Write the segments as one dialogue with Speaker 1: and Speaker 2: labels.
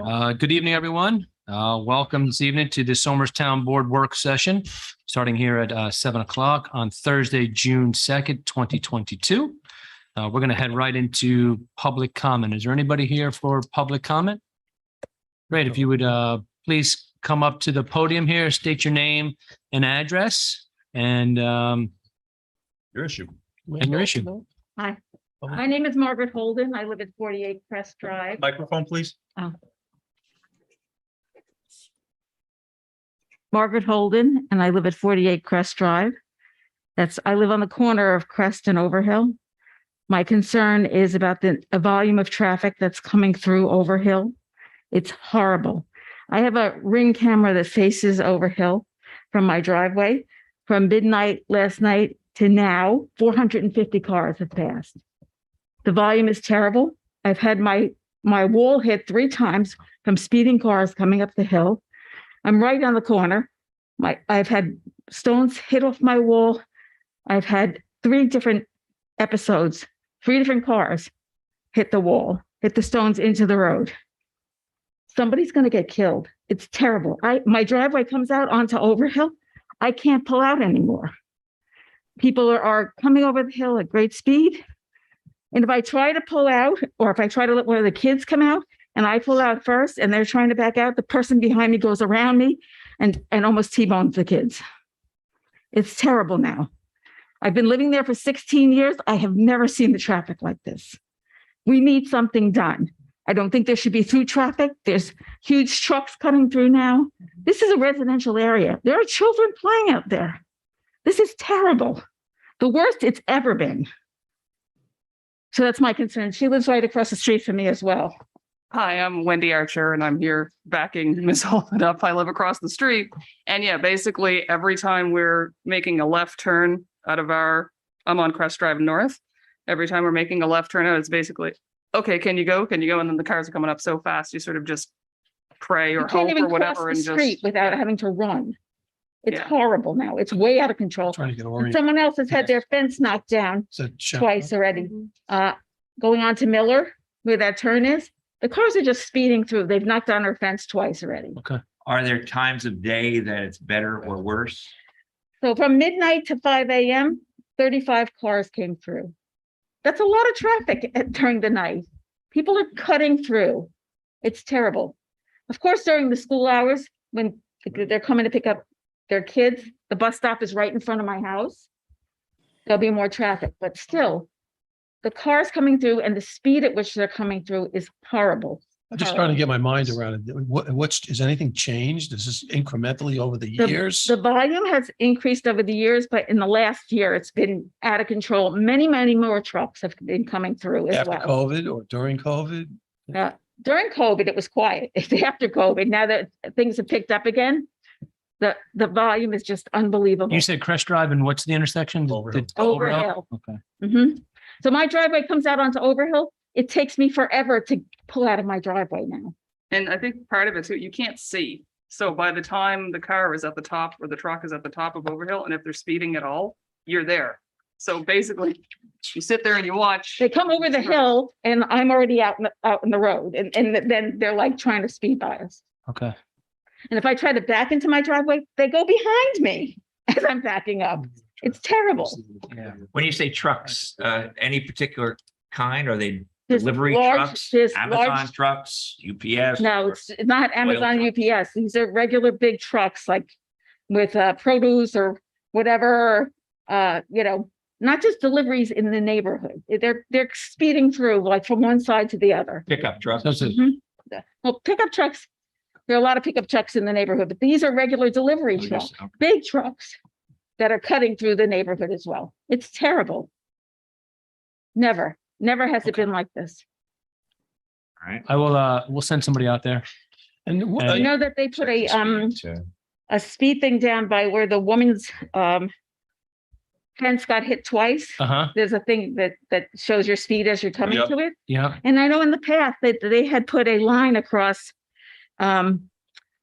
Speaker 1: Good evening, everyone. Welcome this evening to the Somers Town Board Work Session, starting here at 7 o'clock on Thursday, June 2nd, 2022. We're going to head right into public comment. Is there anybody here for public comment? Great. If you would please come up to the podium here, state your name and address and
Speaker 2: Your issue.
Speaker 1: your issue.
Speaker 3: Hi, my name is Margaret Holden. I live at 48 Crest Drive.
Speaker 2: Microphone, please.
Speaker 3: Margaret Holden, and I live at 48 Crest Drive. I live on the corner of Crest and Overhill. My concern is about the volume of traffic that's coming through Overhill. It's horrible. I have a Ring camera that faces Overhill from my driveway. From midnight last night to now, 450 cars have passed. The volume is terrible. I've had my wall hit 3 times from speeding cars coming up the hill. I'm right on the corner. I've had stones hit off my wall. I've had 3 different episodes, 3 different cars hit the wall, hit the stones into the road. Somebody's going to get killed. It's terrible. My driveway comes out onto Overhill. I can't pull out anymore. People are coming over the hill at great speed. And if I try to pull out, or if I try to let one of the kids come out and I pull out first and they're trying to back out, the person behind me goes around me and almost T-bones the kids. It's terrible now. I've been living there for 16 years. I have never seen the traffic like this. We need something done. I don't think there should be through traffic. There's huge trucks coming through now. This is a residential area. There are children playing out there. This is terrible. The worst it's ever been. So that's my concern. She lives right across the street from me as well.
Speaker 4: Hi, I'm Wendy Archer and I'm here backing Ms. Holden up. I live across the street. And yeah, basically every time we're making a left turn out of I'm on Crest Drive North. Every time we're making a left turn out, it's basically, okay, can you go? Can you go? And then the cars are coming up so fast, you sort of just pray or hope or whatever. And
Speaker 3: street
Speaker 4: just
Speaker 3: without having to run. It's
Speaker 4: Yeah.
Speaker 3: horrible now. It's way out of control.
Speaker 1: Trying to get
Speaker 3: And
Speaker 1: oriented.
Speaker 3: someone else has had their fence knocked down twice already. Going on to Miller, where that turn is, the cars are just speeding through. They've knocked down our fence twice already.
Speaker 5: Are there times of day that it's better or worse?
Speaker 3: So from midnight to 5 a.m., 35 cars came through. That's a lot of traffic during the night. People are cutting through. It's terrible. Of course, during the school hours, when they're coming to pick up their kids, the bus stop is right in front of my house. There'll be more traffic, but still, the cars coming through and the speed at which they're coming through is horrible.
Speaker 6: I'm just trying to get my mind around it. Has anything changed? Is this incrementally over the years?
Speaker 3: The volume has increased over the years, but in the last year, it's been out of control. Many, many more trucks have been coming through as
Speaker 6: After
Speaker 3: well.
Speaker 6: COVID or during COVID?
Speaker 3: During COVID, it was quiet. After COVID, now that things have picked up again, the volume is just unbelievable.
Speaker 1: You said Crest Drive and what's the intersection?
Speaker 6: Overhill.
Speaker 3: Overhill.
Speaker 1: Okay.
Speaker 3: Mhm. So my driveway comes out onto Overhill. It takes me forever to pull out of my driveway now.
Speaker 4: And I think part of it too, you can't see. So by the time the car is at the top or the truck is at the top of Overhill, and if they're speeding at all, you're there. So basically, you sit there and you watch.
Speaker 3: They come over the hill and I'm already out in the road and then they're like trying to speed by us.
Speaker 1: Okay.
Speaker 3: And if I try to back into my driveway, they go behind me as I'm backing up. It's terrible.
Speaker 5: Yeah. When you say trucks, any particular kind? Are they
Speaker 3: There's
Speaker 5: delivery
Speaker 3: large-
Speaker 5: trucks,
Speaker 3: there's
Speaker 5: Amazon
Speaker 3: large-
Speaker 5: trucks, UPS?
Speaker 3: No,
Speaker 5: or-
Speaker 3: it's not Amazon UPS. These are regular big trucks like with produce or whatever, not just deliveries in the neighborhood. They're speeding through like from one side to the other.
Speaker 5: Pickup trucks.
Speaker 1: So it's a-
Speaker 3: Mhm. Well, pickup trucks, there are a lot of pickup trucks in the neighborhood, but these are regular delivery trucks, big trucks that are cutting through the neighborhood as well. It's terrible. Never has it been like this.
Speaker 5: All right.
Speaker 1: I will, we'll send somebody out there.
Speaker 6: And
Speaker 1: I
Speaker 3: You know that they put
Speaker 5: Check the speed,
Speaker 3: a speed thing down by where the woman's fence got hit twice.
Speaker 1: Uh-huh.
Speaker 3: There's a thing that shows your speed as you're coming
Speaker 2: Yep.
Speaker 3: to it.
Speaker 1: Yeah.
Speaker 3: And I know in the past that they had put a line across off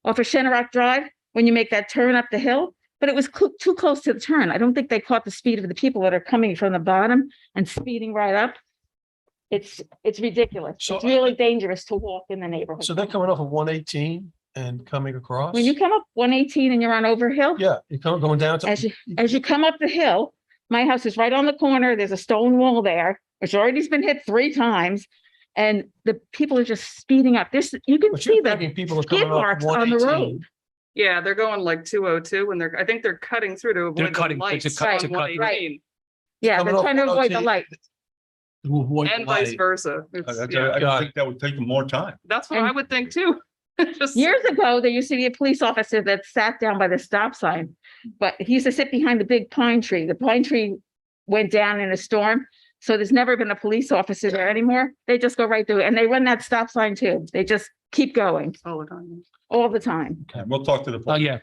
Speaker 3: of Shenerack Drive when you make that turn up the hill, but it was too close to the turn. I don't think they caught the speed of the people that are coming from the bottom and speeding right up. It's ridiculous.
Speaker 6: So-
Speaker 3: It's really dangerous to walk in the neighborhood.
Speaker 6: So they're coming off of 118 and coming across?
Speaker 3: When you come up 118 and you're on Overhill,
Speaker 6: Yeah, you come going down to.
Speaker 3: as you come up the hill, my house is right on the corner. There's a stone wall there, which already been hit 3 times. And the people are just speeding up. This, you can
Speaker 6: But
Speaker 3: see
Speaker 6: you're
Speaker 3: the
Speaker 6: thinking people are
Speaker 3: skid
Speaker 6: coming off
Speaker 3: marks on the
Speaker 6: 118.
Speaker 3: road.
Speaker 4: Yeah, they're going like 202 and I think they're cutting through to
Speaker 1: They're
Speaker 4: avoid the
Speaker 1: cutting- it's a
Speaker 4: lights
Speaker 1: cut- it's a
Speaker 4: on
Speaker 1: cut-
Speaker 4: 118
Speaker 3: Yeah,
Speaker 6: Coming
Speaker 3: they're
Speaker 6: off
Speaker 3: trying to avoid the
Speaker 6: 118.
Speaker 3: light.
Speaker 6: To avoid the
Speaker 4: and vice
Speaker 6: light.
Speaker 4: versa. It's-
Speaker 2: I
Speaker 4: yeah,
Speaker 2: don't think that would take them more time.
Speaker 4: That's what I
Speaker 3: And-
Speaker 4: would think too. Just
Speaker 3: Years ago, there used to be a police officer that sat down by the stop sign, but he used to sit behind the big pine tree. The pine tree went down in a storm. So there's never been a police officer there anymore. They just go right through and they run that stop sign too. They just keep going
Speaker 4: all the time.
Speaker 3: all the time.
Speaker 2: And we'll talk to the.
Speaker 1: Oh, yeah.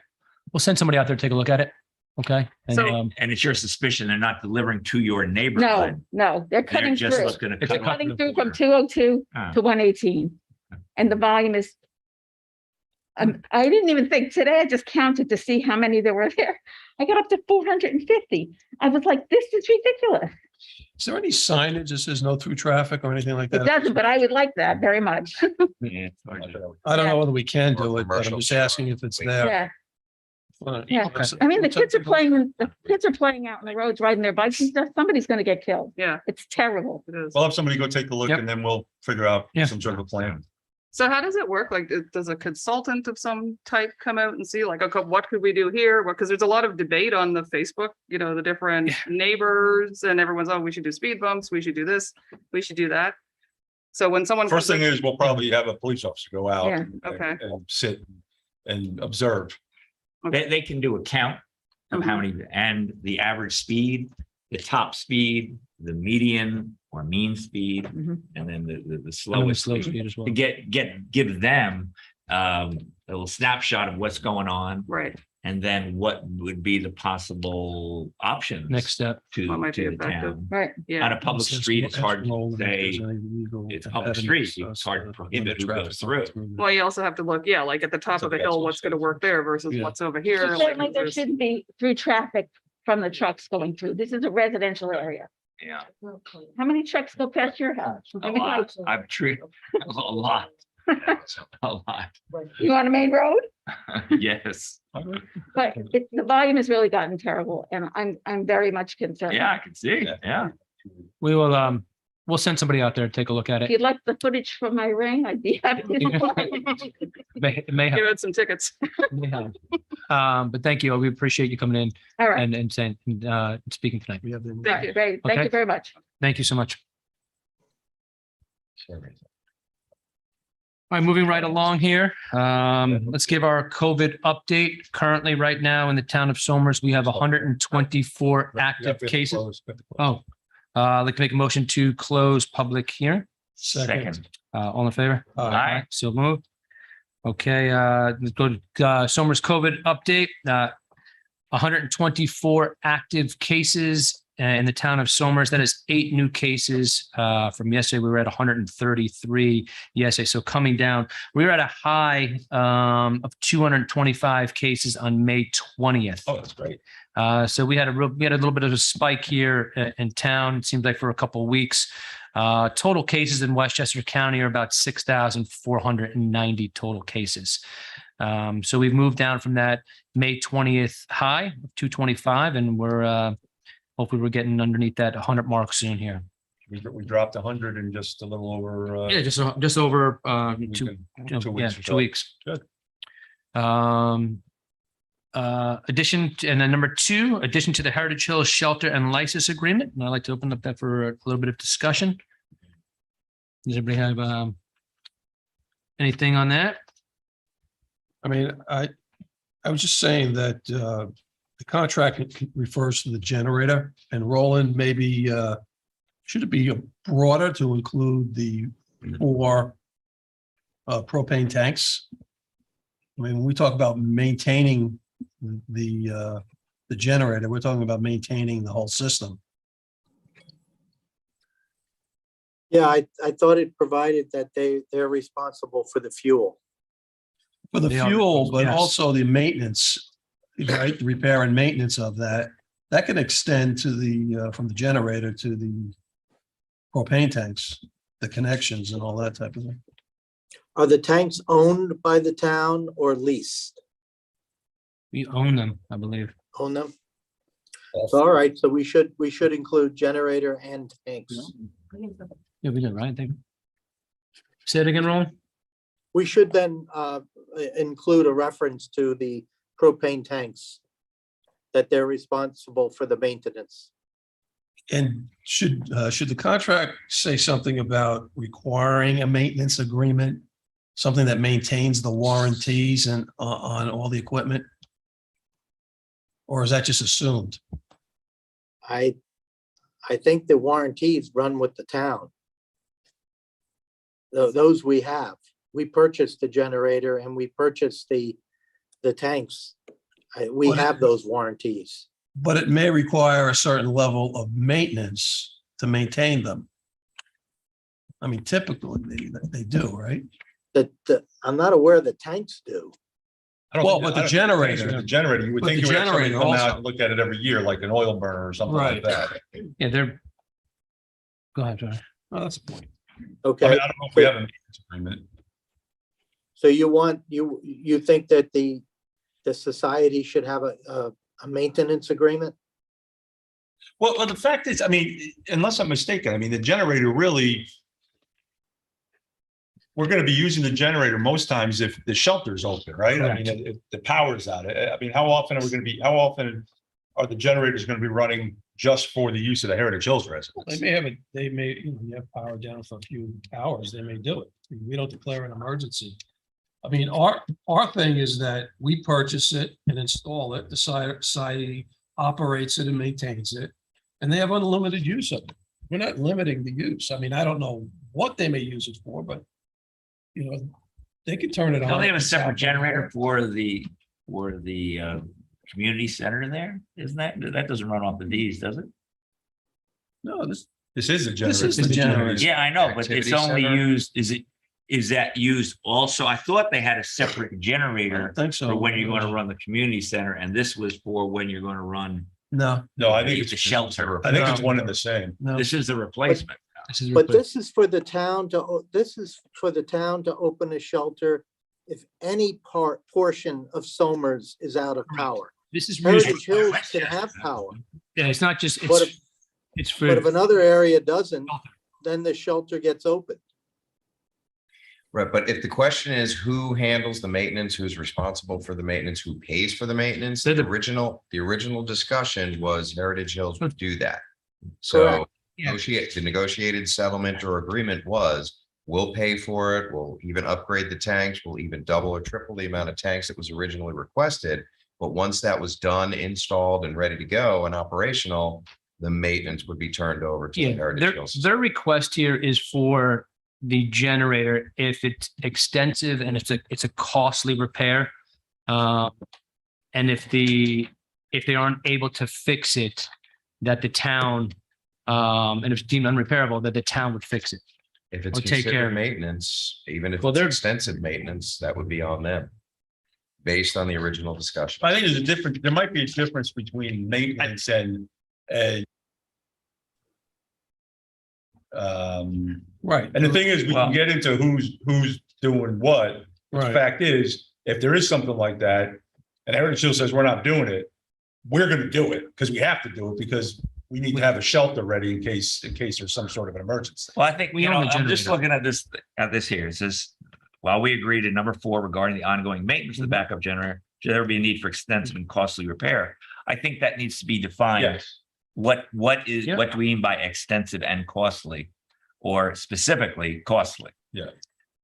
Speaker 1: We'll send somebody out there to take a look at it. Okay. And,
Speaker 4: So-
Speaker 5: And it's your suspicion they're not delivering to your
Speaker 3: No,
Speaker 5: neighborhood.
Speaker 3: no, they're
Speaker 5: They're
Speaker 3: cutting
Speaker 5: just
Speaker 3: through.
Speaker 5: looking to
Speaker 1: It's a
Speaker 3: They're
Speaker 5: cut off
Speaker 3: cutting
Speaker 5: the
Speaker 3: through from
Speaker 5: border.
Speaker 3: 202
Speaker 5: Ah.
Speaker 3: to 118. And the volume is, I didn't even think today, I just counted to see how many there were there. I got up to 450. I was like, this is ridiculous.
Speaker 6: Is there any signage that says no through traffic or anything like
Speaker 3: It
Speaker 6: that?
Speaker 3: doesn't, but I would like that very much.
Speaker 5: Yeah, it's hard to-
Speaker 6: I don't
Speaker 3: Yeah.
Speaker 6: know whether we can do
Speaker 2: Or
Speaker 6: it, but I'm
Speaker 2: commercial.
Speaker 6: just asking if it's there.
Speaker 3: Yeah,
Speaker 6: Fine.
Speaker 3: yeah.
Speaker 6: Okay.
Speaker 3: I mean, the
Speaker 6: We'll
Speaker 3: kids are
Speaker 6: take a look.
Speaker 3: playing out on the roads, riding their bikes and stuff. Somebody's gonna get killed.
Speaker 4: Yeah,
Speaker 3: It's terrible.
Speaker 4: it is.
Speaker 2: We'll have somebody go take a look
Speaker 1: Yep.
Speaker 2: and then we'll figure out
Speaker 1: Yeah.
Speaker 2: some sort of a plan.
Speaker 4: So how does it work? Like, does a consultant of some type come out and see like, okay, what could we do here? Because there's a lot of debate on the Facebook, the different neighbors and everyone's, oh, we should do speed bumps, we should do this, we should do that. So when someone.
Speaker 2: First
Speaker 4: comes
Speaker 2: thing
Speaker 4: in-
Speaker 2: is, we'll probably have a police officer go out.
Speaker 3: Yeah.
Speaker 2: and-
Speaker 4: Okay.
Speaker 2: And sit and observe.
Speaker 5: They can do a count of how many, and the average speed, the top speed, the median or mean speed,
Speaker 3: Mhm.
Speaker 5: and then the
Speaker 1: and the
Speaker 5: slowest
Speaker 1: slow
Speaker 5: speed.
Speaker 1: speed as well.
Speaker 5: To give them a little snapshot of what's going on,
Speaker 4: Right,
Speaker 5: and then what would be the possible options
Speaker 1: Next step.
Speaker 5: to
Speaker 4: What might be
Speaker 5: to the
Speaker 4: effective.
Speaker 5: town.
Speaker 3: Right.
Speaker 5: On
Speaker 4: yeah.
Speaker 5: a public
Speaker 6: Says
Speaker 5: street, it's hard to
Speaker 6: rolling if there's
Speaker 5: say,
Speaker 6: any legal
Speaker 5: it's a public
Speaker 6: impediments,
Speaker 5: street, it's hard to
Speaker 6: uh,
Speaker 5: prohibit who
Speaker 6: traffic
Speaker 5: goes through.
Speaker 4: Well, you also have to look, yeah, like at the top of the hill, what's gonna work there versus
Speaker 6: Yeah.
Speaker 4: what's over here.
Speaker 3: So
Speaker 4: like,
Speaker 3: certainly there
Speaker 4: there's-
Speaker 3: shouldn't be through traffic from the trucks going through. This is a residential area.
Speaker 5: Yeah,
Speaker 3: How many trucks go past your house?
Speaker 5: a lot. I've treated a lot, a lot.
Speaker 3: You on a main road?
Speaker 5: Yes,
Speaker 3: But the volume has really gotten terrible and I'm very much concerned.
Speaker 5: yeah, I can see, yeah.
Speaker 1: We will, we'll send somebody out there to take a look at
Speaker 3: If
Speaker 1: it.
Speaker 3: you'd like the footage from my ring, I'd be happy.
Speaker 1: It may have,
Speaker 4: Give it some tickets.
Speaker 1: may have. But thank you. We appreciate you coming in
Speaker 3: All right.
Speaker 1: and saying, speaking tonight.
Speaker 6: We have the.
Speaker 4: Thank you.
Speaker 3: Great. Thank
Speaker 1: Okay.
Speaker 3: you very much.
Speaker 1: Thank you so much. All right, moving right along here. Let's give our COVID update. Currently, right now in the town of Somers, we have 124 active cases. Oh, I'd like to make a motion to close public hearing.
Speaker 5: Second.
Speaker 1: All in favor?
Speaker 5: Aye.
Speaker 1: So moved. Okay, let's go to Somers COVID update. 124 active cases in the town of Somers. That is 8 new cases. From yesterday, we were at 133 yesterday. So coming down, we were at a high of 225 cases on May 20th.
Speaker 2: Oh, that's great.
Speaker 1: So we had a little bit of a spike here in town. It seems like for a couple of weeks. Total cases in Westchester County are about 6,490 total cases. So we've moved down from that May 20th high of 225, and we're hopefully we're getting underneath that 100 mark soon here.
Speaker 2: We dropped 100 in just a little over.
Speaker 1: Yeah, just over two
Speaker 2: 2 weeks. or so.
Speaker 1: weeks.
Speaker 2: Good.
Speaker 1: Addition and then number 2, addition to the Heritage Hills Shelter and License Agreement. And I'd like to open up that for a little bit of discussion. Does everybody have anything on that?
Speaker 6: I mean, I was just saying that the contract refers to the generator and Roland, maybe should it be broader to include the 4 propane tanks? I mean, when we talk about maintaining the generator, we're talking about maintaining the whole system.
Speaker 7: Yeah, I thought it provided that they're responsible for the fuel.
Speaker 6: For the
Speaker 1: They are,
Speaker 6: fuel, but
Speaker 1: yes.
Speaker 6: also the maintenance, right? The repair and maintenance of that can extend to the, from the generator to the propane tanks. the connections and all that type of thing.
Speaker 7: Are the tanks owned by the town or leased?
Speaker 1: We own them, I believe.
Speaker 7: Own them? So, all right, so we should include generator and tanks.
Speaker 1: Yeah, we did, right? I think. Say it again, Roland?
Speaker 7: We should then include a reference to the propane tanks, that they're responsible for the maintenance.
Speaker 6: And should the contract say something about requiring a maintenance agreement? Something that maintains the warranties and on all the equipment? Or is that just assumed?
Speaker 7: I think the warranties run with the town. Those we have. We purchased the generator and we purchased the tanks. We have those warranties.
Speaker 6: But it may require a certain level of maintenance to maintain them. I mean, typically they do, right?
Speaker 7: I'm not aware the tanks do.
Speaker 2: I don't
Speaker 6: Well,
Speaker 2: think-
Speaker 6: but the
Speaker 2: I don't think
Speaker 6: generator-
Speaker 2: The generator, you would
Speaker 6: but
Speaker 2: think
Speaker 6: the
Speaker 2: you would have somebody
Speaker 6: generator
Speaker 2: come out
Speaker 6: also-
Speaker 2: and look at it every year, like an oil burner or something like
Speaker 6: Right.
Speaker 2: that.
Speaker 1: Yeah, they're. Go ahead, Johnny.
Speaker 6: Oh, that's the point.
Speaker 2: I mean,
Speaker 7: Okay,
Speaker 2: I don't know if we have a maintenance agreement.
Speaker 7: so you think that the society should have a maintenance agreement?
Speaker 2: Well, the fact is, I mean, unless I'm mistaken, I mean, the generator really. We're gonna be using the generator most times if the shelter's open, right? I mean, if the power's out. I mean, how often are the generators gonna be running just for the use of the Heritage Hills
Speaker 6: They
Speaker 2: residents?
Speaker 6: may have you have power down for a few hours, they may do it. We don't declare an emergency. I mean, our thing is that we purchase it and install it, the society operates it and maintains it, and they have unlimited use of it. We're not limiting the use. I mean, I don't know what they may use it for, but they could turn it on.
Speaker 5: Don't they have a separate generator for the community center there? Isn't that doesn't run off the Ds, does it?
Speaker 6: No,
Speaker 2: This is a
Speaker 6: This
Speaker 2: generator.
Speaker 6: is the generator.
Speaker 5: Yeah, I know, but it's
Speaker 8: Activity
Speaker 5: only
Speaker 8: center.
Speaker 5: used, is that used also? I thought they had a separate
Speaker 6: I
Speaker 5: generator
Speaker 6: don't think so.
Speaker 5: for when you're going to run the community center, and this was for when you're going to run.
Speaker 6: No,
Speaker 2: No, I think
Speaker 5: The
Speaker 2: it's
Speaker 5: shelter.
Speaker 2: I think it's one and the same.
Speaker 6: no.
Speaker 5: This is the replacement.
Speaker 7: But this is for the town to open a shelter if any portion of Somers is out of power.
Speaker 1: This is.
Speaker 7: Heritage Hills can have power,
Speaker 1: Yeah, it's not just,
Speaker 7: but
Speaker 1: it's
Speaker 7: but if
Speaker 1: for,
Speaker 7: another area doesn't, then the shelter gets open.
Speaker 8: Right, but if the question is who handles the maintenance, who's responsible for the maintenance, who pays for the maintenance,
Speaker 1: They're
Speaker 8: the
Speaker 1: the-
Speaker 8: original discussion was Heritage Hills would do that. So
Speaker 7: Correct.
Speaker 1: Yeah.
Speaker 8: the negotiated settlement or agreement was, we'll pay for it, we'll even upgrade the tanks, we'll even double or triple the amount of tanks that was originally requested. But once that was done, installed and ready to go and operational, the maintenance would be turned over to the
Speaker 1: yeah,
Speaker 8: Heritage Hills.
Speaker 1: their request here is for the generator if it's extensive and it's a costly repair. And if they aren't able to fix it, that the town, and if it's deemed unrepairable, that the town would fix it.
Speaker 8: If it's
Speaker 1: Or take care
Speaker 8: considered
Speaker 1: of it.
Speaker 8: maintenance, even if
Speaker 1: Well,
Speaker 8: it's
Speaker 1: they're-
Speaker 8: extensive maintenance, that would be on them. Based on the original discussion.
Speaker 2: I think there's a difference, there might be a difference between maintenance and
Speaker 6: Right.
Speaker 2: and the thing is, we
Speaker 5: Well-
Speaker 2: can get into who's doing what. The
Speaker 6: Right.
Speaker 2: fact is, if there is something like that, and Heritage Hills says we're not doing it, we're gonna do it, because we have to do it, because we need to have a shelter ready in case there's some sort of an emergency.
Speaker 5: Well, I think,
Speaker 1: We own the
Speaker 5: I'm just
Speaker 1: generator.
Speaker 5: looking at this here. It says, while we agree to number 4 regarding the ongoing maintenance of the backup generator, should there be a need for extensive and costly repair? I think that needs to be defined.
Speaker 2: Yes.
Speaker 5: What is,
Speaker 1: Yeah.
Speaker 5: what do we mean by extensive and costly? Or specifically costly?
Speaker 2: Yeah.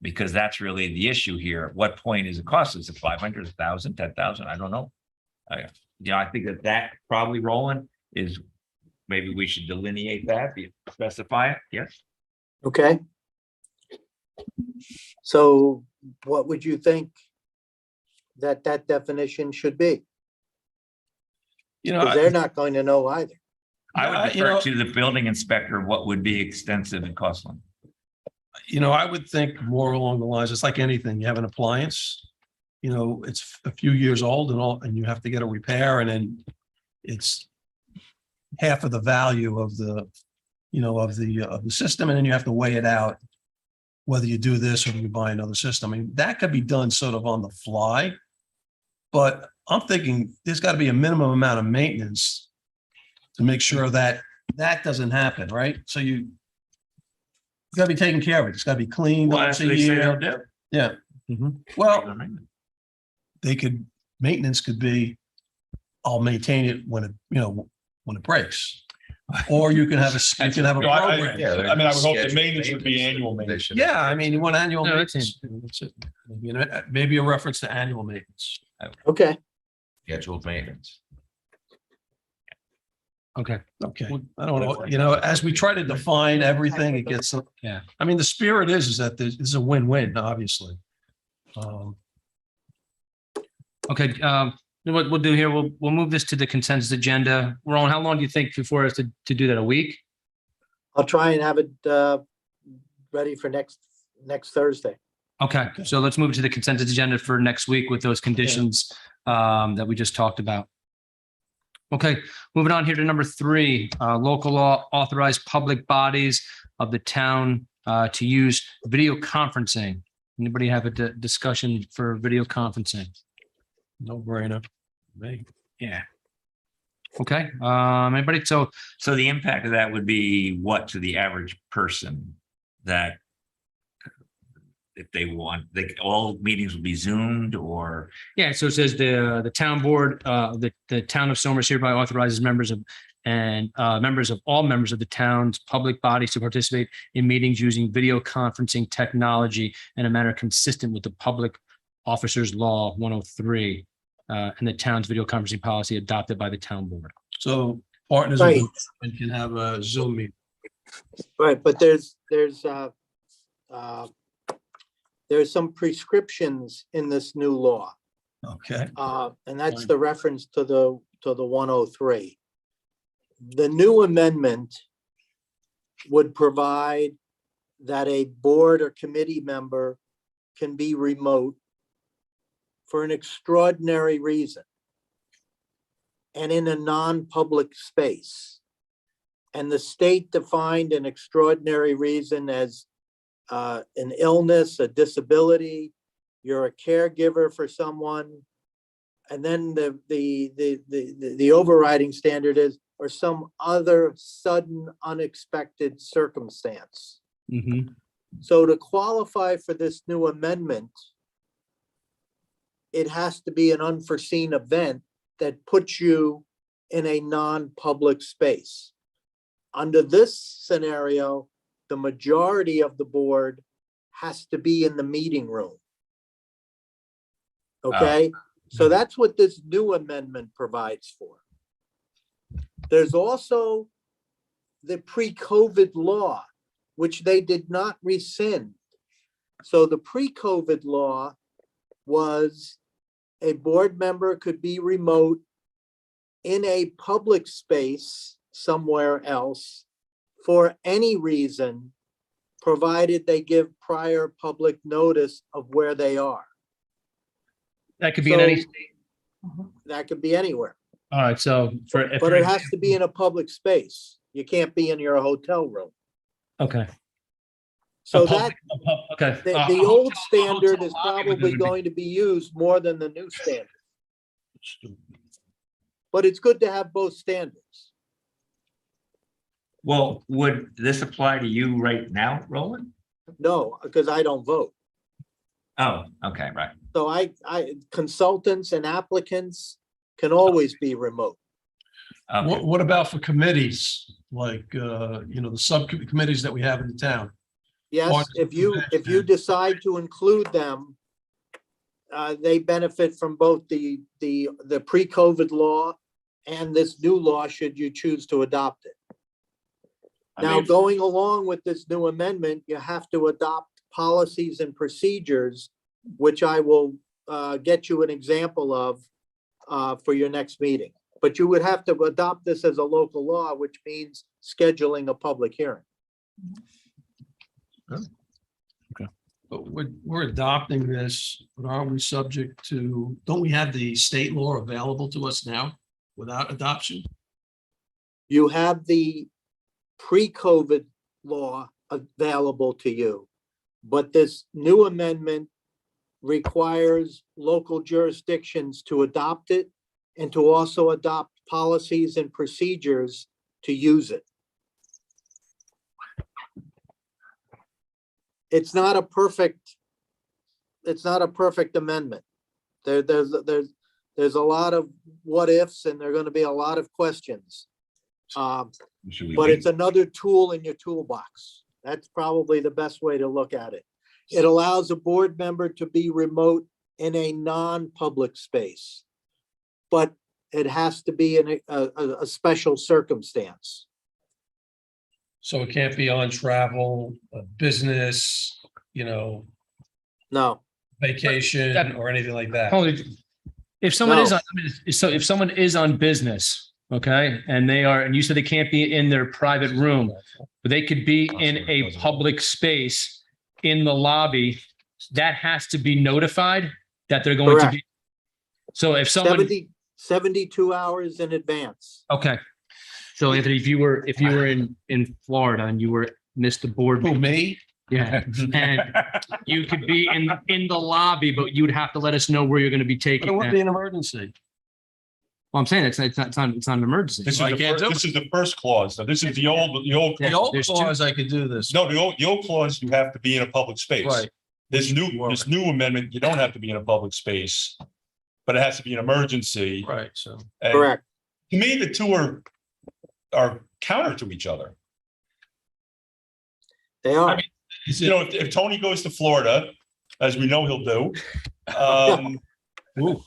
Speaker 5: Because that's really the issue here. At what point is it costly? Is it 500, 1,000, 10,000? I don't know. I think that probably, Roland, is maybe we should delineate that, specify it. Yes.
Speaker 7: Okay. So what would you think that definition should be? Because they're not going to know either.
Speaker 5: I
Speaker 6: Yeah,
Speaker 5: would
Speaker 6: you
Speaker 5: defer
Speaker 6: know-
Speaker 5: to the building inspector, what would be extensive and costly.
Speaker 6: I would think more along the lines, it's like anything, you have an appliance, it's a few years old and you have to get a repair and then it's half of the value of the system, and then you have to weigh it out whether you do this or you buy another system. I mean, that could be done sort of on the fly. But I'm thinking there's got to be a minimum amount of maintenance to make sure that that doesn't happen, right? So you got to be taking care of it. It's got to be cleaned
Speaker 5: Well,
Speaker 6: once
Speaker 5: that's what
Speaker 6: a
Speaker 5: they say
Speaker 6: year.
Speaker 5: they'll do.
Speaker 6: Yeah.
Speaker 1: Mhm.
Speaker 6: Well, they could, maintenance could be, I'll maintain it when it, when it breaks. Or you can have you can have a
Speaker 2: No, I-
Speaker 6: program.
Speaker 8: Yeah,
Speaker 2: I mean, I would hope the
Speaker 8: scheduled
Speaker 2: maintenance would be
Speaker 8: maintenance
Speaker 2: annual
Speaker 8: that they
Speaker 2: maintenance.
Speaker 8: should-
Speaker 6: Yeah, I mean, you want annual
Speaker 1: No, that's
Speaker 6: maintenance. That's it. Maybe a reference to annual maintenance.
Speaker 7: Okay,
Speaker 8: Scheduled maintenance.
Speaker 1: Okay.
Speaker 6: Okay, I don't know, as we try to define everything, it gets,
Speaker 1: Yeah.
Speaker 6: I mean, the spirit is that this is a win-win, obviously.
Speaker 1: Okay, what we'll do here, we'll move this to the consensus agenda. Ron, how long do you think before us to do that? A week?
Speaker 7: I'll try and have it ready for next Thursday.
Speaker 1: Okay, so let's move to the consensus agenda for next week with those conditions that we just talked about. Okay, moving on here to number 3, local law authorized public bodies of the town to use video conferencing. Anybody have a discussion for video conferencing?
Speaker 6: No brainer. Me.
Speaker 1: Yeah. Okay, anybody? So
Speaker 5: So the impact of that would be what to the average person that if they want, all meetings will be Zoomed or,
Speaker 1: yeah, so it says the town board, the town of Somers hereby authorizes members of all members of the town's public bodies to participate in meetings using video conferencing technology in a manner consistent with the Public Officers Law 103 and the town's video conferencing policy adopted by the town board.
Speaker 6: So partners of
Speaker 7: Right.
Speaker 6: the can have a Zoom meeting.
Speaker 7: Right, but there's some prescriptions in this new law.
Speaker 6: Okay.
Speaker 7: And that's
Speaker 6: Fine.
Speaker 7: the reference to the 103. The new amendment would provide that a board or committee member can be remote for an extraordinary reason and in a non-public space. And the state defined an extraordinary reason as an illness, a disability, you're a caregiver for someone. And then the overriding standard is, or some other sudden unexpected circumstance.
Speaker 1: Mhm.
Speaker 7: So to qualify for this new amendment, it has to be an unforeseen event that puts you in a non-public space. Under this scenario, the majority of the board has to be in the meeting room. Okay, so that's what this new amendment provides for. There's also the pre-COVID law, which they did not rescind. So the pre-COVID law was a board member could be remote in a public space somewhere else for any reason, provided they give prior public notice of where they are.
Speaker 1: That could be in any
Speaker 7: So-
Speaker 1: state.
Speaker 7: That could be anywhere,
Speaker 1: All right, so
Speaker 7: but it has to be in a public space. You can't be in your hotel room.
Speaker 1: okay.
Speaker 7: So
Speaker 1: A
Speaker 7: that,
Speaker 1: public- Okay.
Speaker 7: the old standard is probably going to be used more than the new standard. But it's good to have both standards.
Speaker 5: well, would this apply to you right now, Roland?
Speaker 7: No, because I don't vote.
Speaker 5: Oh, okay, right.
Speaker 7: So consultants and applicants can always be remote.
Speaker 5: Okay.
Speaker 6: What about for committees, like, the subcommittees that we have in the town?
Speaker 7: Yes, if you decide to include them, they benefit from both the pre-COVID law and this new law, should you choose to adopt it.
Speaker 5: I
Speaker 7: Now,
Speaker 5: mean,
Speaker 7: going along with this new amendment, you have to adopt policies and procedures, which I will get you an example of for your next meeting. But you would have to adopt this as a local law, which means scheduling a public hearing.
Speaker 6: But we're adopting this, but aren't we subject to, don't we have the state law available to us now without adoption?
Speaker 7: You have the pre-COVID law available to you. But this new amendment requires local jurisdictions to adopt it and to also adopt policies and procedures to use it. It's not a perfect amendment. There's a lot of what ifs and there are going to be a lot of questions.
Speaker 5: Should we
Speaker 7: But
Speaker 5: wait?
Speaker 7: it's another tool in your toolbox. That's probably the best way to look at it. It allows a board member to be remote in a non-public space. But it has to be in a special circumstance.
Speaker 6: So it can't be on travel, business,
Speaker 7: No,
Speaker 6: vacation or anything like that.
Speaker 1: Only if someone is
Speaker 7: No.
Speaker 1: on, so if someone is on business, okay, and you said they can't be in their private room, but they could be in a public space in the lobby, that has to be notified that they're going to
Speaker 7: Correct.
Speaker 1: be. So if someone,
Speaker 7: 72 hours in advance.
Speaker 1: okay. So Anthony, if you were in Florida and you missed the board,
Speaker 6: Who, me?
Speaker 1: yeah, and you could be in the lobby, but you would have to let us know where you're going to be
Speaker 6: But
Speaker 1: taking
Speaker 6: it wouldn't
Speaker 1: that.
Speaker 6: be an emergency.
Speaker 1: Well, I'm saying it's not an emergency.
Speaker 2: This is
Speaker 6: I
Speaker 2: the
Speaker 6: can't
Speaker 2: first,
Speaker 6: do
Speaker 2: this is the first clause. So this is the old,
Speaker 1: Yeah,
Speaker 6: The old
Speaker 1: there's two-
Speaker 6: clause, I could do this.
Speaker 2: no, the old clause, you have to be in a public space.
Speaker 6: Right.
Speaker 2: This new amendment, you don't have to be in a public space, but it has to be an emergency.
Speaker 6: Right, so.
Speaker 2: And
Speaker 7: Correct.
Speaker 2: to me, the two are counter to each other.
Speaker 7: They are.
Speaker 2: mean,
Speaker 6: Is
Speaker 2: You
Speaker 6: it,
Speaker 2: know, if Tony goes to Florida, as we know he'll do,
Speaker 6: or you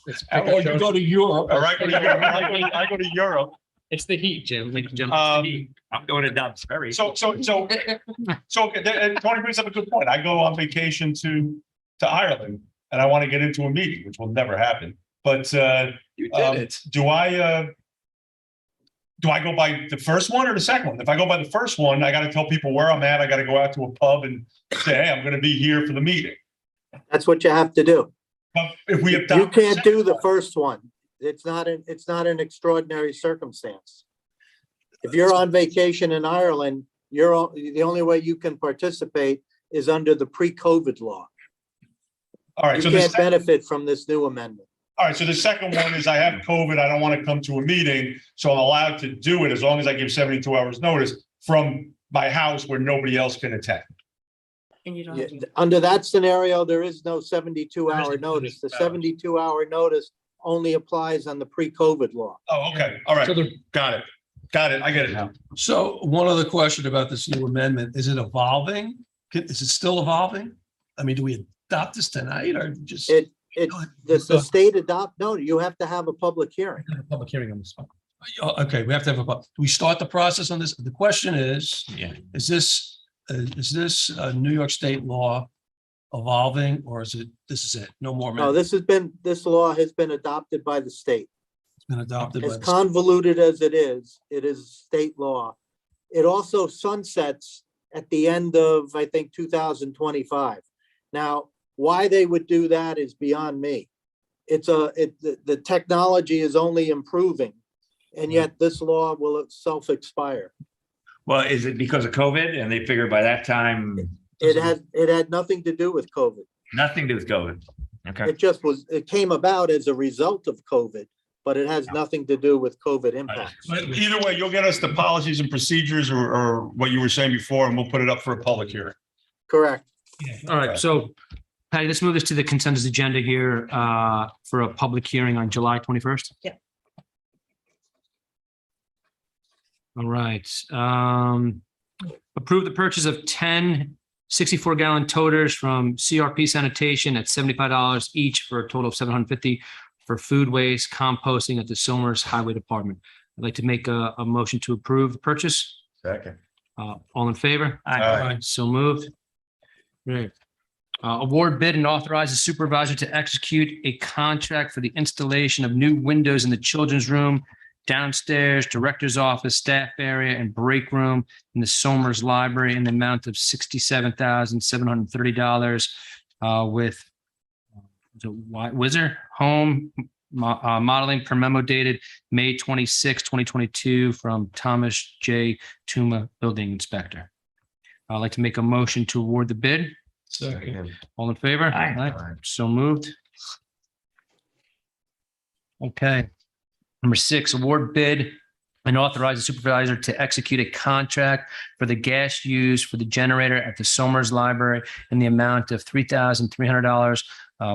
Speaker 6: go to Europe.
Speaker 2: all right, I go to Europe.
Speaker 1: It's the heat, Jim. Ladies and gentlemen, it's the heat.
Speaker 5: I'm going to Dobbs Ferry.
Speaker 2: So Tony brings up a good point. I go on vacation to Ireland and I want to get into a meeting, which will never happen. But
Speaker 6: You did it.
Speaker 2: do I go by the first one or the second one? If I go by the first one, I got to tell people where I'm at. I got to go out to a pub and say, hey, I'm going to be here for the meeting.
Speaker 7: That's what you have to do.
Speaker 2: But if we
Speaker 7: You
Speaker 2: adopt.
Speaker 7: can't do the first one. It's not an extraordinary circumstance. If you're on vacation in Ireland, the only way you can participate is under the pre-COVID law.
Speaker 2: All right,
Speaker 7: You
Speaker 2: so
Speaker 7: can't benefit from this new amendment.
Speaker 2: all right, so the second one is I have COVID. I don't want to come to a meeting, so I'm allowed to do it as long as I give 72 hours notice from my house where nobody else can attend.
Speaker 9: And you don't
Speaker 7: Yeah,
Speaker 9: have to.
Speaker 7: Under that scenario, there is no 72-hour notice. The 72-hour notice only applies on the pre-COVID law.
Speaker 2: Oh, okay, all right,
Speaker 1: So the,
Speaker 2: got it. Got it, I get it now.
Speaker 6: So one other question about this new amendment, is it evolving? Is it still evolving? I mean, do we adopt this tonight or just?
Speaker 7: The state no, you have to have a public hearing.
Speaker 1: public hearing on this.
Speaker 6: Oh, okay, we have to have do we start the process on this? The question is,
Speaker 5: Yeah.
Speaker 6: is this New York State law evolving or this is it? No more.
Speaker 7: No,
Speaker 6: amendments?
Speaker 7: this law has been adopted by the state.
Speaker 6: It's been adopted. by
Speaker 7: As
Speaker 6: the-
Speaker 7: convoluted as it is state law. It also sunsets at the end of, I think, 2025. Now, why they would do that is beyond me. The technology is only improving, and yet this law will self-expire.
Speaker 5: Well, is it because of COVID and they figured by that time,
Speaker 7: It had nothing to do with COVID.
Speaker 5: nothing to do with COVID? Okay,
Speaker 7: It came about as a result of COVID, but it has nothing to do with COVID impacts.
Speaker 2: But either way, you'll get us the policies and procedures or what you were saying before, and we'll put it up for a public hearing.
Speaker 7: Correct.
Speaker 1: All right, so Patty, let's move this to the consensus agenda here for a public hearing on July 21st.
Speaker 9: Yeah.
Speaker 1: All right. Approve the purchase of 10 64-gallon toters from CRP Sanitation at $75 each for a total of $750 for food waste composting at the Somers Highway Department. I'd like to make a motion to approve the purchase.
Speaker 8: Second.
Speaker 1: All in favor?
Speaker 2: Aye.
Speaker 1: So moved. Great. Award bid and authorize the supervisor to execute a contract for the installation of new windows in the children's room, downstairs, director's office, staff area, and break room in the Somers Library in the amount of $67,730 with Wizard Home Modeling per memo dated May 26, 2022 from Thomas J. Tuma, Building Inspector. I'd like to make a motion to award the bid.
Speaker 6: Second.
Speaker 1: All in favor?
Speaker 5: Aye.
Speaker 1: So moved. Okay. Number 6, award bid and authorize the supervisor to execute a contract for the gas used for the generator at the Somers Library in the amount of $3,300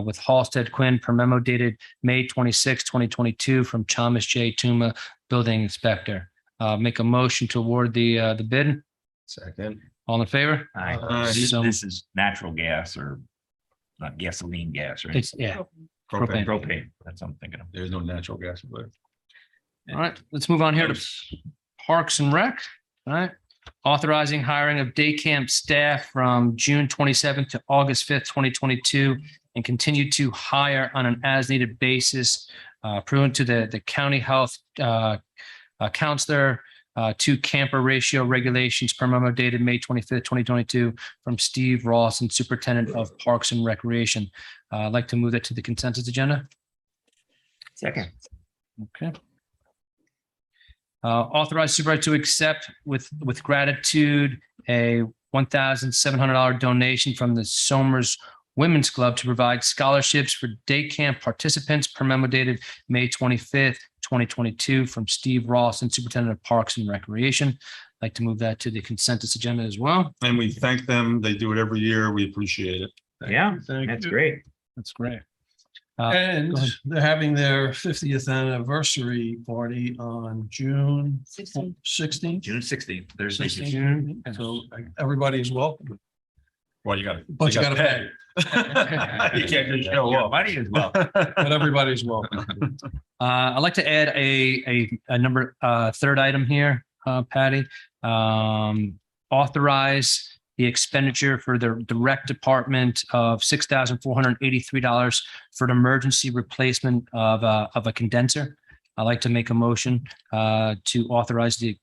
Speaker 1: with Halsted Quinn per memo dated May 26, 2022 from Thomas J. Tuma, Building Inspector. Make a motion to award the bid.
Speaker 8: Second.
Speaker 1: All in favor?
Speaker 5: Aye.
Speaker 1: So-
Speaker 5: This is natural gas or not gasoline gas, right?
Speaker 1: It's, yeah. Propane.
Speaker 5: Propane. That's what I'm thinking of.
Speaker 2: There's no natural gas. But
Speaker 1: All right, let's move on here to Parks and Rec. All right. Authorizing hiring of day camp staff from June 27th to August 5th, 2022, and continue to hire on an as-needed basis, pursuant to the county health counselor to camper ratio regulations per memo dated May 25th, 2022 from Steve Ross and Superintendent of Parks and Recreation. I'd like to move that to the consensus agenda.
Speaker 5: Second.
Speaker 1: Okay. Authorize supervisor to accept with gratitude a $1,700 donation from the Somers Women's Club to provide scholarships for day camp participants per memo dated May 25th, 2022 from Steve Ross and Superintendent of Parks and Recreation. I'd like to move that to the consensus agenda as well.
Speaker 2: And we thank them. They do it every year. We appreciate it.
Speaker 5: Yeah,
Speaker 6: Thank
Speaker 5: that's
Speaker 6: you.
Speaker 5: great.
Speaker 1: That's great.
Speaker 6: And
Speaker 1: go ahead.
Speaker 6: they're having their 50th anniversary party on June 16th.
Speaker 5: June 16th, Thursday.
Speaker 6: 16th. So everybody is welcome,
Speaker 2: Well, you got to.
Speaker 6: but you got to pay.
Speaker 2: You can't just show
Speaker 5: Yeah,
Speaker 2: up.
Speaker 5: money as well.
Speaker 6: But everybody's welcome.
Speaker 1: I'd like to add a number, third item here, Patty. Authorize the expenditure for the rec department of $6,483 for an emergency replacement of a condenser. I'd like to make a motion to authorize the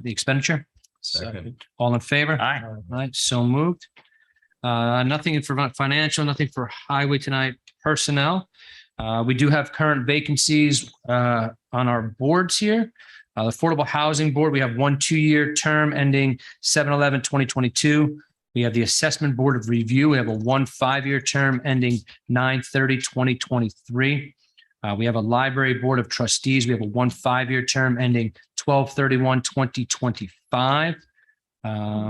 Speaker 1: expenditure.
Speaker 8: Second.
Speaker 1: All in favor?
Speaker 5: Aye.
Speaker 1: All right, so moved. Nothing for financial, nothing for highway tonight. Personnel. We do have current vacancies on our boards here. The Affordable Housing Board, we have 1 2-year term ending 7/11/2022. We have the Assessment Board of Review. We have a 1 5-year term ending 9/30/2023. We have a Library Board of Trustees. We have a 1 5-year term ending 12/31/2025.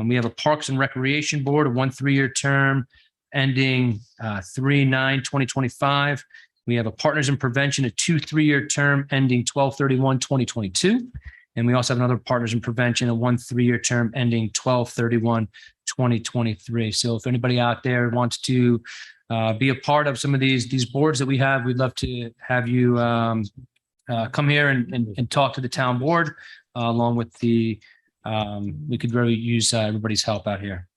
Speaker 1: We have a Parks and Recreation Board, a 1 3-year term ending 3/9/2025. We have a Partners in Prevention, a 2 3-year term ending 12/31/2022. And we also have another Partners in Prevention, a 1 3-year term ending 12/31/2023. So if anybody out there wants to be a part of some of these boards that we have, we'd love to have you come here and talk to the town board along with we could really use everybody's help out here.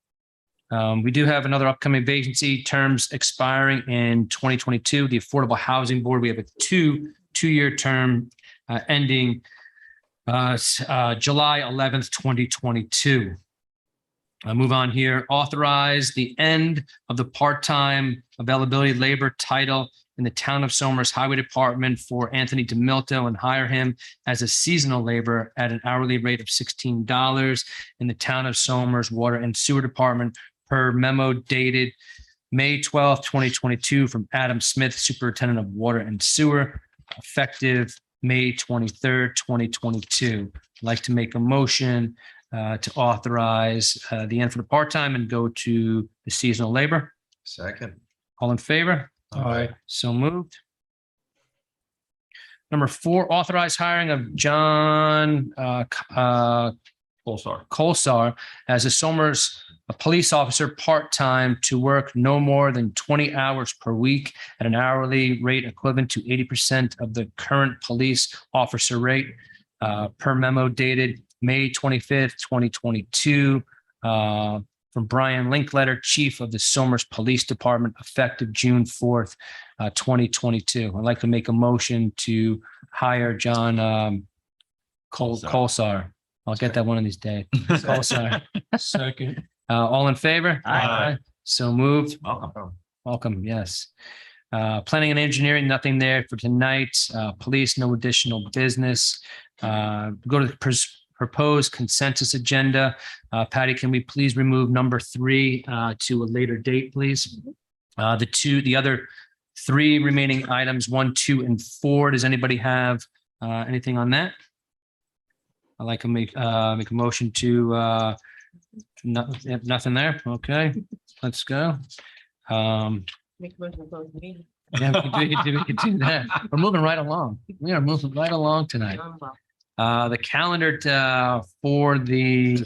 Speaker 1: We do have another upcoming vacancy, terms expiring in 2022. The Affordable Housing Board, we have a 2 2-year term ending July 11th, 2022. I'll move on here. Authorize the end of the part-time availability labor title in the Town of Somers Highway Department for Anthony DeMilto and hire him as a seasonal laborer at an hourly rate of $16 in the Town of Somers Water and Sewer Department per memo dated May 12th, 2022 from Adam Smith, Superintendent of Water and Sewer, effective May 23rd, 2022. I'd like to make a motion to authorize the end for the part-time and go to the seasonal labor.
Speaker 8: Second.
Speaker 1: All in favor?
Speaker 6: Aye.
Speaker 1: So moved. Number 4, authorize hiring of John Colsar as a Somers police officer part-time to work no more than 20 hours per week at an hourly rate equivalent to 80% of the current police officer rate per memo dated May 25th, 2022 from Brian Linkletter, Chief of the Somers Police Department, effective June 4th, 2022. I'd like to make a motion to hire John Colsar. I'll get that one of these days. Colsar.
Speaker 6: Second.
Speaker 1: All in favor?
Speaker 5: Aye.
Speaker 1: So moved.
Speaker 5: Welcome.
Speaker 1: Welcome. Yes. Planning and engineering, nothing there for tonight. Police, no additional business. Go to the proposed consensus agenda. Patty, can we please remove number 3 to a later date, please? The other 3 remaining items, 1, 2, and 4. Does anybody have anything on that? I'd like to make a motion to nothing there. Okay, let's go. Yeah, we can do that. We're moving right along. We are moving right along tonight. The calendar for the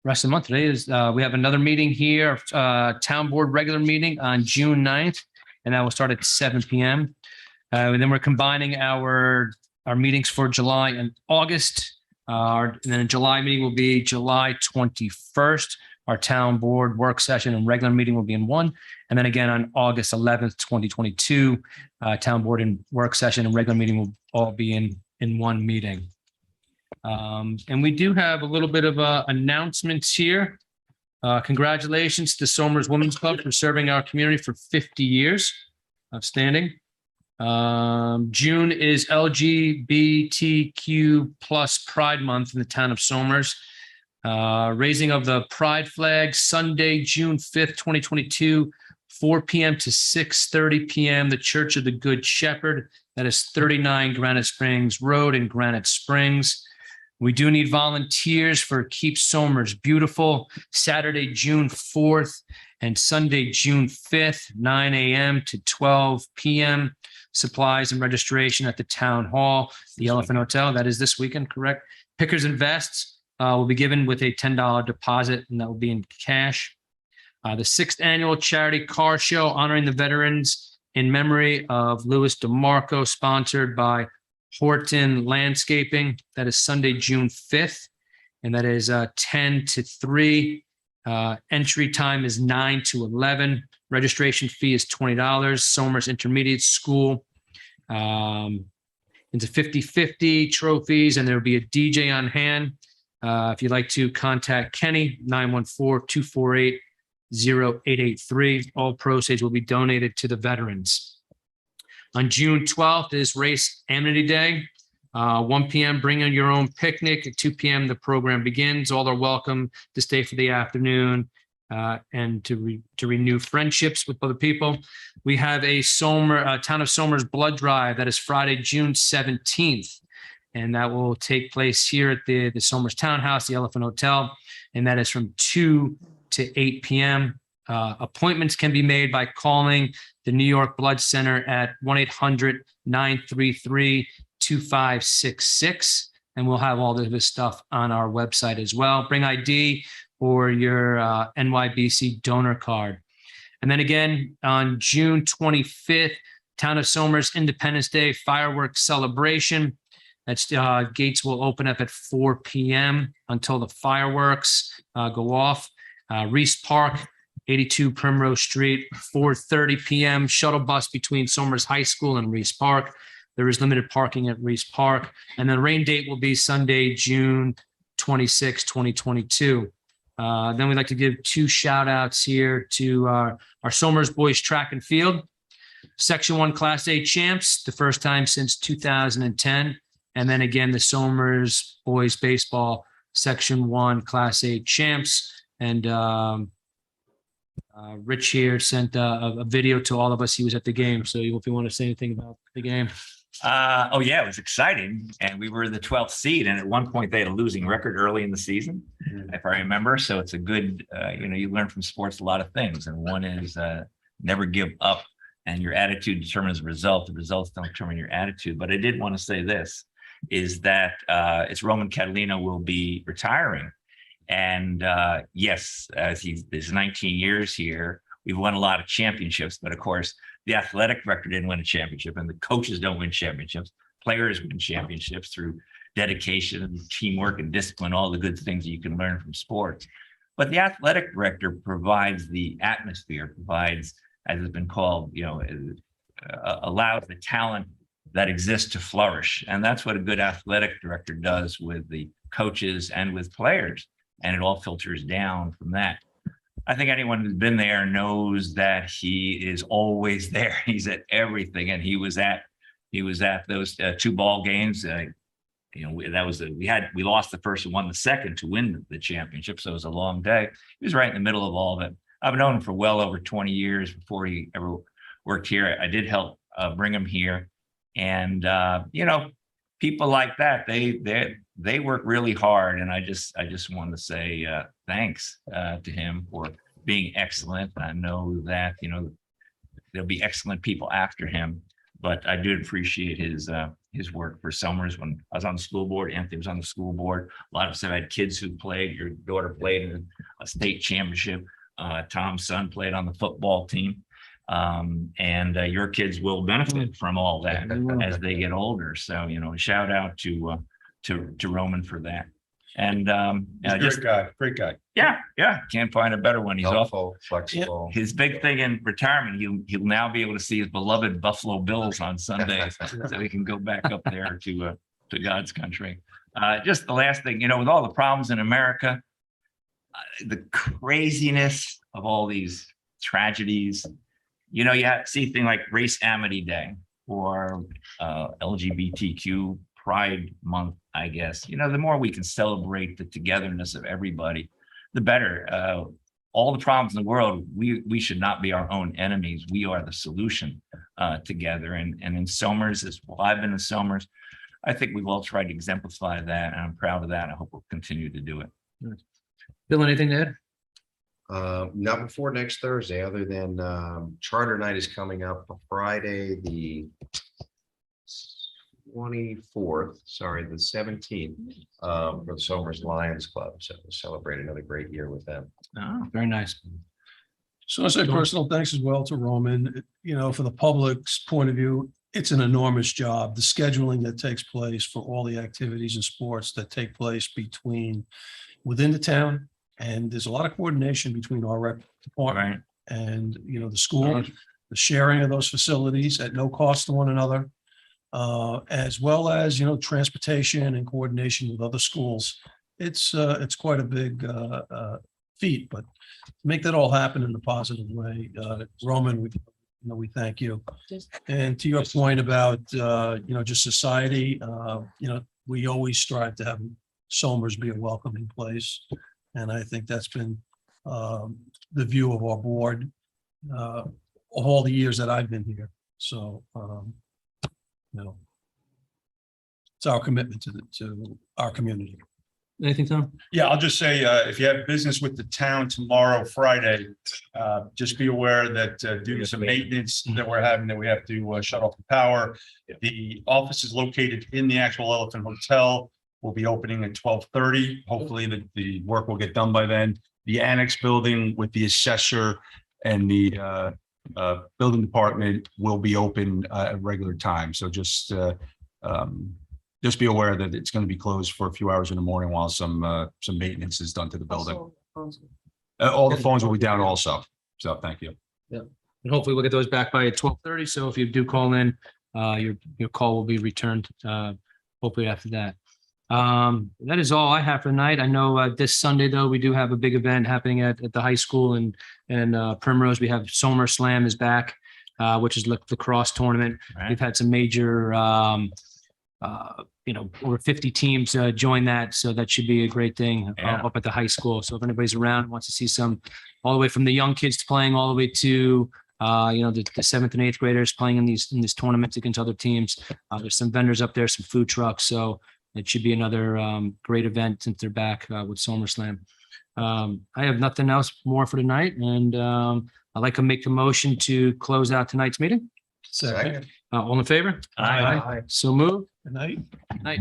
Speaker 1: rest of the month today is we have another meeting here, town board regular meeting on June 9th, and that will start at 7 p.m. And then we're combining our meetings for July and August. And then a July meeting will be July 21st. Our town board work session and regular meeting will be in one. And then again on August 11th, 2022, town board and work session and regular meeting will all be in one meeting. And we do have a little bit of announcements here. Congratulations to Somers Women's Club for serving our community for 50 years. Outstanding. June is LGBTQ plus Pride Month in the town of Somers. Raising of the Pride flag, Sunday, June 5th, 2022, 4 p.m. to 6:30 p.m. The Church of the Good Shepherd. That is 39 Granite Springs Road in Granite Springs. We do need volunteers for Keep Somers Beautiful, Saturday, June 4th and Sunday, June 5th, 9 a.m. to 12 p.m. Supplies and registration at the town hall, the Elephant Hotel. That is this weekend, correct? Pickers and vests will be given with a $10 deposit, and that will be in cash. The 6th annual charity car show honoring the veterans in memory of Louis DeMarco, sponsored by Horton Landscaping. That is Sunday, June 5th, and that is 10 to 3. Entry time is 9 to 11. Registration fee is $20. Somers Intermediate School. It's a 50-50 trophies, and there will be a DJ on hand. If you'd like to contact Kenny, 914-248-0883. All proceeds will be donated to the veterans. On June 12th is Race Amity Day. 1 p.m., bring in your own picnic. At 2 p.m., the program begins. All are welcome to stay for the afternoon and to renew friendships with other people. We have a Town of Somers blood drive. That is Friday, June 17th. And that will take place here at the Somers Townhouse, the Elephant Hotel. And that is from 2 to 8 p.m. Appointments can be made by calling the New York Blood Center at 1-800-933-2566. And we'll have all of this stuff on our website as well. Bring ID or your NYBC donor card. And then again, on June 25th, Town of Somers Independence Day fireworks celebration. That's gates will open up at 4 p.m. until the fireworks go off. Reese Park, 82 Primrose Street, 4:30 p.m. Shuttle bus between Somers High School and Reese Park. There is limited parking at Reese Park. And then rain date will be Sunday, June 26, 2022. Then we'd like to give 2 shout outs here to our Somers boys track and field. Section 1 Class A champs, the first time since 2010. And then again, the Somers boys baseball Section 1 Class A champs. And Rich here sent a video to all of us. He was at the game. So if you want to say anything about the game.
Speaker 5: Oh yeah, it was exciting. And we were the 12th seed. And at one point they had a losing record early in the season, if I remember. So it's a good, you learn from sports a lot of things. And one is never give up, and your attitude determines the result. The results don't determine your attitude. But I did want to say this, is that it's Roman Catalino will be retiring. And yes, there's 19 years here. We've won a lot of championships, but of course, the athletic director didn't win a championship, and the coaches don't win championships. Players win championships through dedication and teamwork and discipline, all the good things that you can learn from sports. But the athletic director provides the atmosphere, provides, as has been called, allows the talent that exists to flourish. And that's what a good athletic director does with the coaches and with players. And it all filters down from that. I think anyone who's been there knows that he is always there. He's at everything. And he was at those 2 ball games, You know, we lost the first and won the second to win the championship. So it was a long day. He was right in the middle of all of it. I've known him for well over 20 years before he ever worked here. I did help bring him here. And, you know, people like that, they work really hard. And I just want to say thanks to him for being excellent. I know that, you know, there'll be excellent people after him, but I do appreciate his work for Somers. When I was on the school board, Anthony was on the school board. A lot of us have had kids who played. Your daughter played in a state championship. Tom's son played on the football team. And your kids will benefit from all that as they get older. So, you know, shout out to Roman for that. And
Speaker 2: He's a great guy.
Speaker 5: yeah, can't find a better one. He's off.
Speaker 8: Helpful, flexible.
Speaker 5: His big thing in retirement, he'll now be able to see his beloved Buffalo Bills on Sundays, so he can go back up there to God's country. Just the last thing, you know, with all the problems in America, the craziness of all these tragedies, you know, you see things like Race Amity Day or LGBTQ Pride Month, I guess. You know, the more we can celebrate the togetherness of everybody, the better. All the problems in the world, we should not be our own enemies. We are the solution together. And in Somers, as well, I've been in Somers, I think we've all tried to exemplify that, and I'm proud of that. I hope we'll continue to do it.
Speaker 1: Bill, anything to add?
Speaker 8: Not before next Thursday, other than Charter Night is coming up Friday, the 24th, sorry, the 17th, for the Somers Lions Club. So we'll celebrate another great year with them.
Speaker 1: Oh, very nice.
Speaker 6: So I say personal thanks as well to Roman. You know, from the public's point of view, it's an enormous job. The scheduling that takes place for all the activities and sports that take place within the town. And there's a lot of coordination between our rec department and, you know, the school, the sharing of those facilities at no cost to one another, as well as, you know, transportation and coordination with other schools. It's quite a big feat, but to make that all happen in a positive way, Roman, we thank you. And to your point about, you know, just society, you know, we always strive to have Somers be a welcoming place. And I think that's been the view of our board all the years that I've been here. So, you know, it's our commitment to our community.
Speaker 1: Anything, Tom?
Speaker 2: Yeah, I'll just say, if you have business with the town tomorrow, Friday, just be aware that due to some maintenance that we're having, that we have to shut off the power. The office is located in the actual Elephant Hotel. We'll be opening at 12:30. Hopefully the work will get done by then. The annex building with the assessor and the building department will be open at regular time. So just be aware that it's going to be closed for a few hours in the morning while some maintenance is done to the building. All the phones will be down also. So thank you.
Speaker 1: And hopefully we'll get those back by 12:30. So if you do call in, your call will be returned hopefully after that. That is all I have for tonight. I know this Sunday, though, we do have a big event happening at the high school and Primrose. We have Somer Slam is back, which is the lacrosse tournament.
Speaker 5: Right.
Speaker 1: We've had some major, you know, over 50 teams join that. So that should be a great thing up at the high school. So if anybody's around, wants to see some, all the way from the young kids playing all the way to, you know, the 7th and 8th graders playing in these tournaments against other teams. There's some vendors up there, some food trucks. So it should be another great event since they're back with SomerSlam. I have nothing else more for tonight, and I'd like to make the motion to close out tonight's meeting.
Speaker 6: Second.
Speaker 1: All in favor?
Speaker 5: Aye.
Speaker 1: So moved.
Speaker 6: Good night.
Speaker 1: Night.